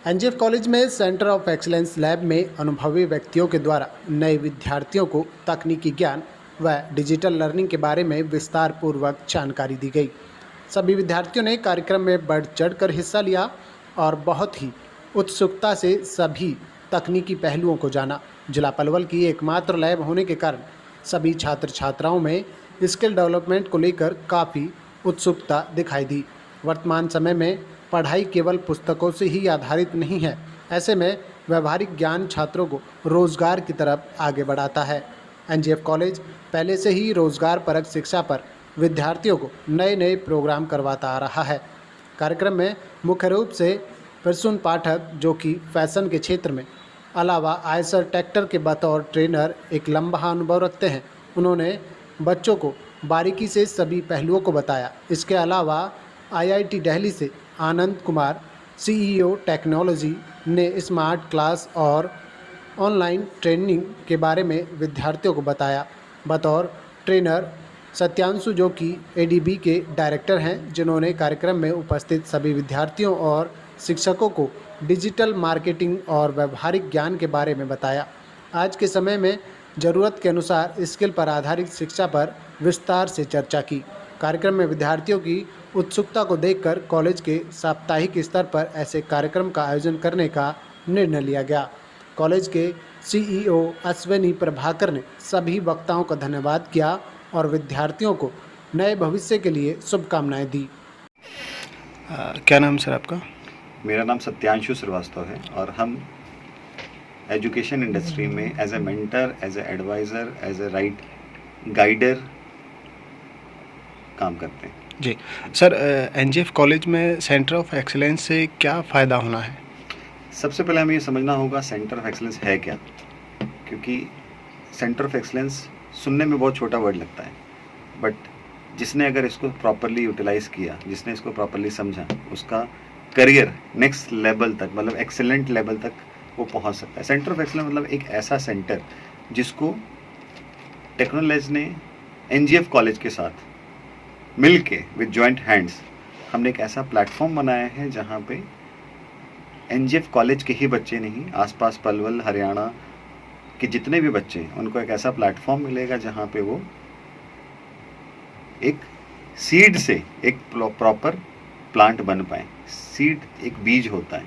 NGF college में centre of excellence lab में अनुभवी व्यक्तियों के द्वारा नए विद्यार्थियों को तकनीकी ज्ञान व डिजिटल लर्निंग के बारे में विस्तार पूर्वक जानकारी दी गई। सभी विद्यार्थियों ने कार्यक्रम में बढ़ चढ़कर हिस्सा लिया और बहुत ही उत्सुकता से सभी तकनीकी पहलुओं को जाना। जिला पलवल की एकमात्र लैब होने के कारण सभी छात्र छात्राओं में स्किल डेवलपमेंट को लेकर काफ़ी उत्सुकता दिखाई दी। वर्तमान समय में पढ़ाई केवल पुस्तकों से ही आधारित नहीं है। ऐसे में व्यवहारिक ज्ञान छात्रों को रोजगार की तरफ आगे बढ़ाता है। एनजीएफ कॉलेज पहले से ही रोजगार परक शिक्षा पर विद्यार्थियों को नए नए प्रोग्राम करवाता आ रहा है। कार्यक्रम में मुख्य रूप से प्रसून पाठक, जो कि फैशन के क्षेत्र में अलावा आयसर ट्रैक्टर के बतौर ट्रेनर एक लंबा अनुभव रखते हैं, उन्होंने बच्चों को बारीकी से सभी पहलुओं को बताया। इसके अलावा आईआईटी दिल्ली से आनंद कुमार, सीईओ टेक्नोलॉजी, ने स्मार्ट क्लास और ऑनलाइन ट्रेनिंग के बारे में विद्यार्थियों को बताया। बतौर ट्रेनर सत्यांशु, जो कि एडीबी के डायरेक्टर हैं, जिन्होंने कार्यक्रम में उपस्थित सभी विद्यार्थियों और शिक्षकों को डिजिटल मार्केटिंग और व्यवहारिक ज्ञान के बारे में बताया। आज के समय में ज़रूरत के अनुसार स्किल पर आधारित शिक्षा पर विस्तार से चर्चा की। कार्यक्रम में विद्यार्थियों की उत्सुकता को देखकर कॉलेज के साप्ताहिक स्तर पर ऐसे कार्यक्रम का आयोजन करने का निर्णय लिया गया। कॉलेज के सीईओ अश्विनी प्रभाकर ने सभी वक्ताओं का धन्यवाद किया और विद्यार्थियों को नए भविष्य के लिए शुभकामनाएं दी। क्या नाम सर आपका? मेरा नाम सत्यांशु श्रीवास्तव है और हम एजुकेशन इंडस्ट्री में as a mentor, as a adviser, as a guider काम करते हैं। जी सर, एनजीएफ कॉलेज में सेंटर ऑफ एक्सीलेंस से क्या फ़ायदा होना है? सबसे पहले हमें ये समझना होगा सेंटर ऑफ एक्सीलेंस है क्या, क्योंकि सेंटर ऑफ एक्सीलेंस सुनने में बहुत छोटा वर्ड लगता है, बट जिसने अगर इसको प्रॉपरली यूटिलाइज़ किया, जिसने इसको प्रॉपरली समझा, उसका करियर नेक्स्ट लेवल तक, मतलब एक्सेलेंट लेवल तक वो पहुंच सकता है। सेंटर ऑफ एक्सीलेंस मतलब एक ऐसा सेंटर जिसको टेक्नोलॉजी ने एनजीएफ कॉलेज के साथ मिल के विद जॉइंट हैंड्स हमने एक ऐसा प्लेटफॉर्म बनाया है जहाँ पे एनजीएफ कॉलेज के ही बच्चे नहीं, आसपास पलवल, हरियाणा के जितने भी बच्चे हैं उनको एक ऐसा प्लेटफॉर्म मिलेगा जहाँ पे वो एक सीड से एक प्रॉपर प्लांट बन पाए। सीड एक बीज होता है,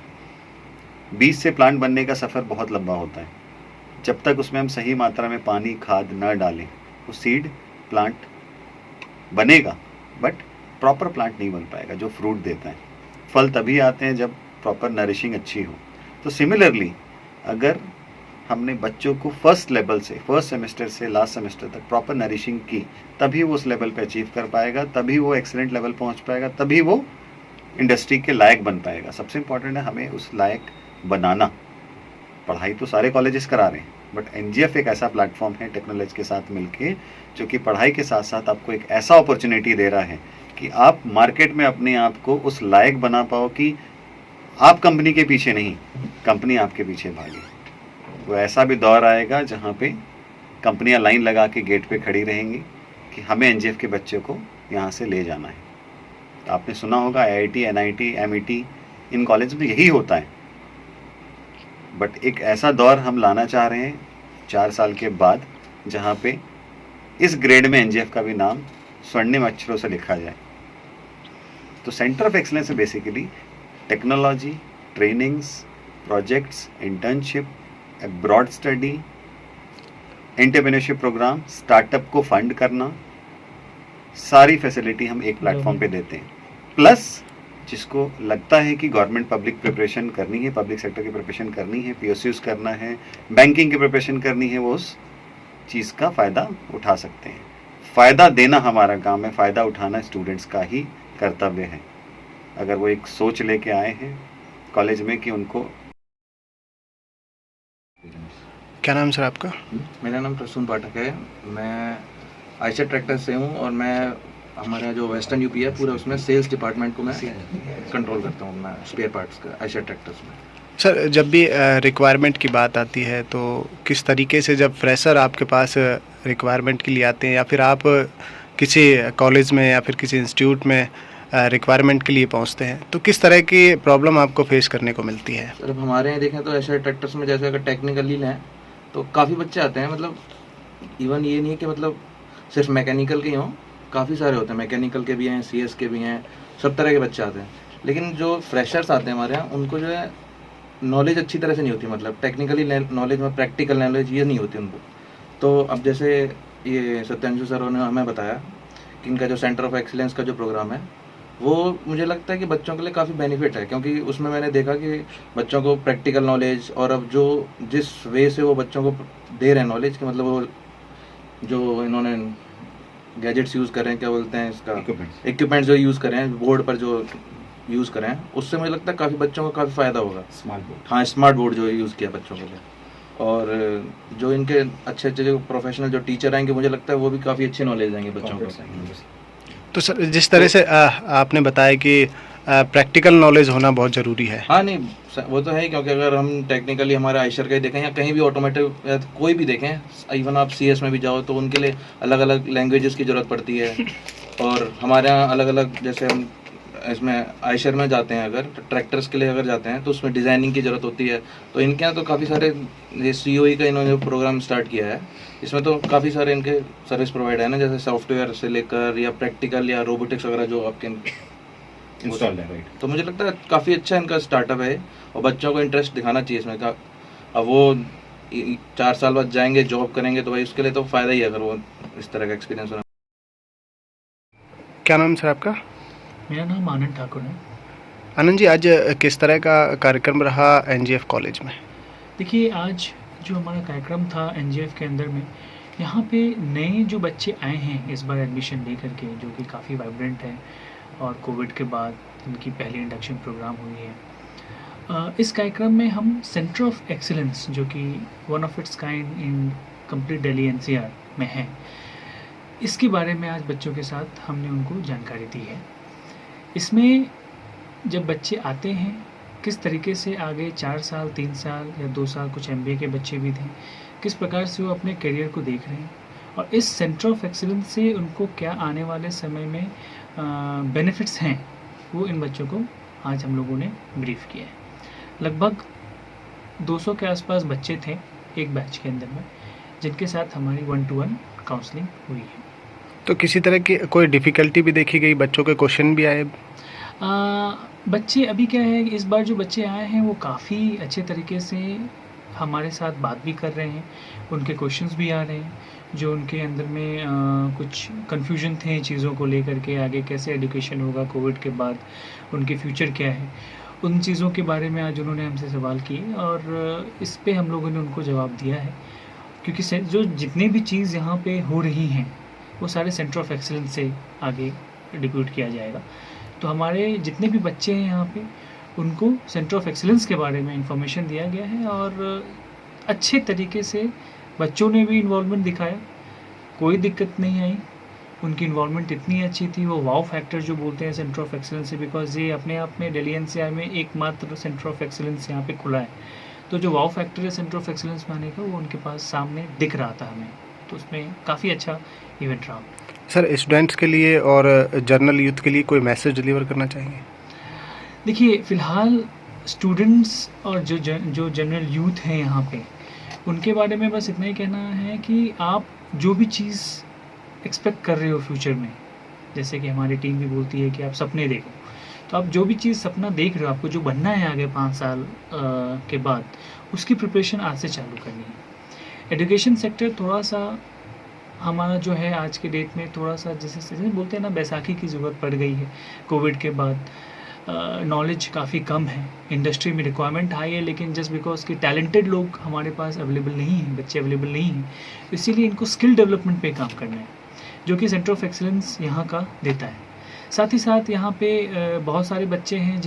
बीज से प्लांट बनने का सफ़र बहुत लंबा होता है। जब तक उसमें हम सही मात्रा में पानी, खाद न डालें, वो सीड प्लांट बनेगा, बट प्रॉपर प्लांट नहीं बन पाएगा जो फ्रूट देता है। फल तभी आते हैं जब प्रॉपर नरिशिंग अच्छी हो। तो सिमिलरली अगर हमने बच्चों को फर्स्ट लेवल से, फर्स्ट सेमेस्टर से लास्ट सेमेस्टर तक प्रॉपर नरिशिंग की, तभी वो उस लेवल पे अचीव कर पाएगा, तभी वो एक्सीलेंट लेवल पहुंच पाएगा, तभी वो इंडस्ट्री के लायक बन पाएगा। सबसे इम्पॉर्टेंट है हमें उस लायक बनाना। पढ़ाई तो सारे कॉलेजेस करा रहे हैं, बट एनजीएफ एक ऐसा प्लेटफॉर्म है टेक्नोलॉजी के साथ मिलके, जो कि पढ़ाई के साथ साथ आपको एक ऐसा अपॉर्चुनिटी दे रहा है कि आप मार्केट में अपने आप को उस लायक बना पाओ कि आप कंपनी के पीछे नहीं, कंपनी आपके पीछे भागे। वो ऐसा भी दौर आएगा जहाँ पे कंपनियाँ लाइन लगा के गेट पे खड़ी रहेंगी कि हमें एनजीएफ के बच्चे को यहाँ से ले जाना है। तो आपने सुना होगा IIT, NIT, MET, in college में यही होता है, बट एक ऐसा दौर हम लाना चाह रहे हैं 4 साल के बाद जहाँ पे इस ग्रेड में एनजीएफ का भी नाम स्वर्णिम अक्षरों से लिखा जाए। तो सेंटर ऑफ एक्सीलेंस है basically technology, trainings, projects, internship, abroad study, entrepreneurship programme, startup को फंड करना, सारी फैसिलिटी हम एक प्लेटफॉर्म पे देते हैं। प्लस जिसको लगता है कि गवर्नमेंट पब्लिक प्रिपरेशन करनी है, पब्लिक सेक्टर की प्रिपरेशन करनी है, पीएसयूज करना है, बैंकिंग की प्रिपरेशन करनी है, वो उस चीज़ का फ़ायदा उठा सकते हैं। फ़ायदा देना हमारा काम है, फ़ायदा उठाना स्टूडेंट्स का ही कर्तव्य है। अगर वो एक सोच लेके आए हैं कॉलेज में कि उनको। क्या नाम सर आपका? मेरा नाम प्रसून पाठक है। मैं आयशर ट्रैक्टर से हूँ और मैं हमारा जो वेस्टर्न यूपी है पूरा, उसमें सेल्स डिपार्टमेंट को मैं कंट्रोल करता हूँ, मैं स्पेयर पार्ट्स का आयशर ट्रैक्टर्स में। सर, जब भी रिक्वायरमेंट की बात आती है तो किस तरीके से, जब फ्रेशर आपके पास रिक्वायरमेंट के लिए आते हैं या फिर आप किसी कॉलेज में या फिर किसी इंस्टीट्यूट में रिक्वायरमेंट के लिए पहुंचते हैं, तो किस तरह की प्रॉब्लम आपको फेस करने को मिलती है? सर अब हमारे यहाँ देखें तो ऐसे ट्रैक्टर्स में जैसे अगर टेक्निकली लें तो काफ़ी बच्चे आते हैं, मतलब इवन ये नहीं है कि मतलब सिर्फ मैकेनिकल के ही हों, काफ़ी सारे होते हैं, मैकेनिकल के भी हैं, CS के भी हैं, सब तरह के बच्चे आते हैं। लेकिन जो फ्रेशर्स आते हैं हमारे यहाँ, उनको जो है नॉलेज अच्छी तरह से नहीं होती, मतलब टेक्निकली नॉलेज में प्रैक्टिकल नॉलेज ये नहीं होती उनको। तो अब जैसे ये सत्यांशु सर ने हमें बताया कि इनका जो सेंटर ऑफ एक्सीलेंस का जो प्रोग्राम है वो मुझे लगता है कि बच्चों के लिए काफ़ी बेनिफिट है, क्योंकि उसमें मैंने देखा कि बच्चों को प्रैक्टिकल नॉलेज, और अब जो जिस वे से वो बच्चों को दे रहे हैं नॉलेज कि मतलब वो जो इन्होंने गैजेट्स यूज़ कर रहे हैं, क्या बोलते हैं इसका, इक्विपमेंट्स जो यूज़ कर रहे हैं बोर्ड पर, जो यूज़ कर रहे हैं, उससे मुझे लगता है काफ़ी बच्चों को काफ़ी फ़ायदा होगा। स्मार्ट बोर्ड, हाँ स्मार्ट बोर्ड जो यूज़ किया बच्चों के लिए, और जो इनके अच्छे अच्छे जो प्रोफेशनल जो टीचर आएंगे, मुझे लगता है वो भी काफ़ी अच्छी नॉलेज देंगे बच्चों को। तो सर जिस तरह से आपने बताया कि प्रैक्टिकल नॉलेज होना बहुत ज़रूरी है। हाँ नहीं वो तो है ही, क्योंकि अगर हम टेक्निकली हमारे आयशर का ही देखें या कहीं भी ऑटोमेटिव या कोई भी देखें, इवन आप CS में भी जाओ तो उनके लिए अलग अलग लैंग्वेजेस की ज़रूरत पड़ती है। और हमारे यहाँ अलग अलग, जैसे हम इसमें आयशर में जाते हैं, अगर ट्रैक्टर्स के लिए अगर जाते हैं तो उसमें डिज़ाइनिंग की ज़रूरत होती है। तो इनके यहाँ तो काफ़ी सारे, ये COE का इन्होंने प्रोग्राम स्टार्ट किया है, इसमें तो काफ़ी सारे इनके सर्विस प्रोवाइड है ना, जैसे सॉफ्टवेयर से लेकर या प्रैक्टिकल या रोबोटिक्स वगैरह जो आपके इंस्टॉल है, राइट। तो मुझे लगता है काफ़ी अच्छा इनका स्टार्टअप है, और बच्चों को इंटरेस्ट दिखाना चाहिए इसमें का। अब वो 4 साल बाद जाएंगे जॉब करेंगे तो भाई उसके लिए तो फ़ायदा ही है अगर वो इस तरह का एक्सपीरियंस हो। क्या नाम सर आपका? मेरा नाम आनंद ठाकुर है। आनंद जी, आज किस तरह का कार्यक्रम रहा NGF कॉलेज में? देखिए आज जो हमारा कार्यक्रम था NGF के अंदर में, यहाँ पे नए जो बच्चे आए हैं इस बार एडमिशन ले करके, जो कि काफ़ी वाइब्रेंट है, और कोविड के बाद इनकी पहली इंडक्शन प्रोग्राम हुई है। इस कार्यक्रम में हम सेंटर ऑफ एक्सीलेंस, जो कि one of its kind in complete Delhi NCR में है, इसके बारे में आज बच्चों के साथ हमने उनको जानकारी दी है। इसमें जब बच्चे आते हैं किस तरीके से आगे 4 साल 3 साल या 2 साल, कुछ MBA के बच्चे भी थे, किस प्रकार से वो अपने करियर को देख रहे हैं, और इस सेंटर ऑफ एक्सीलेंस से उनको क्या आने वाले समय में बेनिफिट्स हैं, वो इन बच्चों को आज हम लोगों ने ब्रीफ किया है। लगभग 200 के आसपास बच्चे थे एक बैच के अंदर में, जिनके साथ हमारी 1-to-1 काउंसलिंग हुई है। तो किसी तरह की कोई डिफ़िकल्टी भी देखी गई? बच्चों के क्वेश्चन भी आए? बच्चे अभी क्या है, इस बार जो बच्चे आए हैं वो काफ़ी अच्छे तरीके से हमारे साथ बात भी कर रहे हैं, उनके क्वेश्चंस भी आ रहे हैं, जो उनके अंदर में कुछ कन्फ्यूजन थे चीज़ों को लेकर के, आगे कैसे एजुकेशन होगा कोविड के बाद, उनके फ्यूचर क्या है, उन चीज़ों के बारे में आज उन्होंने हमसे सवाल किए, और इस पे हम लोगों ने उनको जवाब दिया है। क्योंकि जो जितने भी चीज़ यहाँ पे हो रही हैं वो सारे सेंटर ऑफ एक्सीलेंस से आगे डिक्यूट किया जाएगा। तो हमारे जितने भी बच्चे हैं यहाँ पे, उनको सेंटर ऑफ एक्सीलेंस के बारे में इंफॉर्मेशन दिया गया है, और अच्छे तरीके से बच्चों ने भी इन्वॉल्वमेंट दिखाया, कोई दिक्कत नहीं आई, उनकी इन्वॉल्वमेंट इतनी अच्छी थी। वो वाव फैक्टर जो बोलते हैं सेंटर ऑफ एक्सीलेंस से, बिकॉज ये अपने आप में दिल्ली NCR में एकमात्र सेंटर ऑफ एक्सीलेंस यहाँ पे खुला है, तो जो वाव फैक्टर है सेंटर ऑफ एक्सीलेंस में आने का, वो उनके पास सामने दिख रहा था हमें, तो उसमें काफ़ी अच्छा इवेंट रहा। सर स्टूडेंट्स के लिए और जर्नल यूथ के लिए कोई मैसेज डिलीवर करना चाहेंगे? देखिए फ़िलहाल स्टूडेंट्स और जो जनरल यूथ हैं यहाँ पे, उनके बारे में बस इतना ही कहना है कि आप जो भी चीज़ एक्सपेक्ट कर रहे हो फ्यूचर में, जैसे कि हमारी टीम भी बोलती है कि आप सपने देखो, तो आप जो भी चीज़ सपना देख रहे हो, आपको जो बनना है आगे 5 साल के बाद, उसकी प्रिपरेशन आज से चालू करनी है। एजुकेशन सेक्टर थोड़ा सा हमारा जो है आज के डेट में थोड़ा सा, जैसे बोलते हैं ना, बैसाखी की ज़रूरत पड़ गई है कोविड के बाद। नॉलेज काफ़ी कम है, इंडस्ट्री में रिक्वायरमेंट हाई है, लेकिन जस्ट बिकॉज कि टैलेंटेड लोग हमारे पास अवेलेबल नहीं हैं, बच्चे अवेलेबल नहीं हैं, इसीलिए इनको स्किल डेवलपमेंट पे काम करना है, जो कि सेंटर ऑफ एक्सीलेंस यहाँ का देता है। साथ ही साथ यहाँ पे बहुत सारे बच्चे हैं।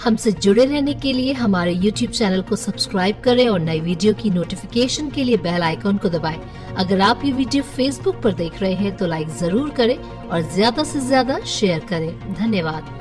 हमसे जुड़े रहने के लिए हमारे YouTube चैनल को सब्सक्राइब करें और नई वीडियो की नोटिफिकेशन के लिए बेल आइकॉन को दबाएं। अगर आप ये वीडियो Facebook पर देख रहे हैं तो लाइक जरूर करें और ज्यादा से ज्यादा शेयर करें। धन्यवाद।